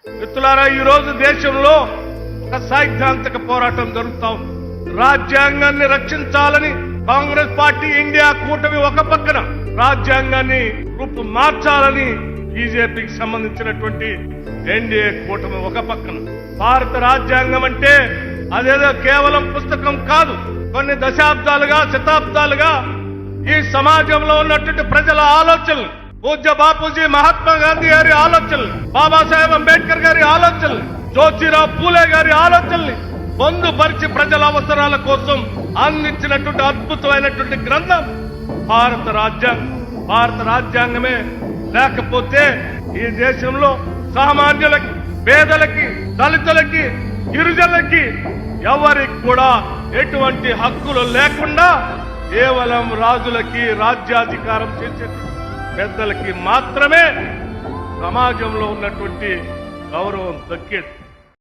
మిత్రులారా, ఈ రోజు దేశంలో ఒక సైద్ధాంతిక పోరాటం జరుగుతా ఉంది. రాజ్యాంగాన్ని రక్షించాలని కాంగ్రెస్ పార్టీ, ఇండియా కూటమి ఒక పక్కన, రాజ్యాంగాన్ని రూపు మార్చాలని బీజేపీకి సంబంధించినటువంటి ఎన్డీఏ కూటమి ఒక పక్కన. భారత రాజ్యాంగం అంటే అదేదో కేవలం పుస్తకం కాదు. కొన్ని దశాబ్దాలుగా, శతాబ్దాలుగా ఈ సమాజంలో ఉన్నటువంటి ప్రజల ఆలోచనలు, పూజ్య బాపూజీ మహాత్మా గాంధీ గారి ఆలోచనలు, బాబాసాహెబ్ అంబేద్కర్ గారి ఆలోచనలు, జ్యోతిరావు పూలే గారి ఆలోచనల్ని పొందుపరిచి ప్రజల అవసరాల కోసం అందించినటువంటి అద్భుతమైనటువంటి గ్రంథం భారత రాజ్యాంగం. భారత రాజ్యాంగమే లేకపోతే ఈ దేశంలో సామాన్యులకి, పేదలకి, దళితులకి, గిరిజనులకి ఎవరికి కూడా ఎటువంటి హక్కులు లేకుండా కేవలం రాజులకి, రాజ్యాధికారం చేసే పెద్దలకి మాత్రమే సమాజంలో ఉన్నటువంటి గౌరవం దక్కేది.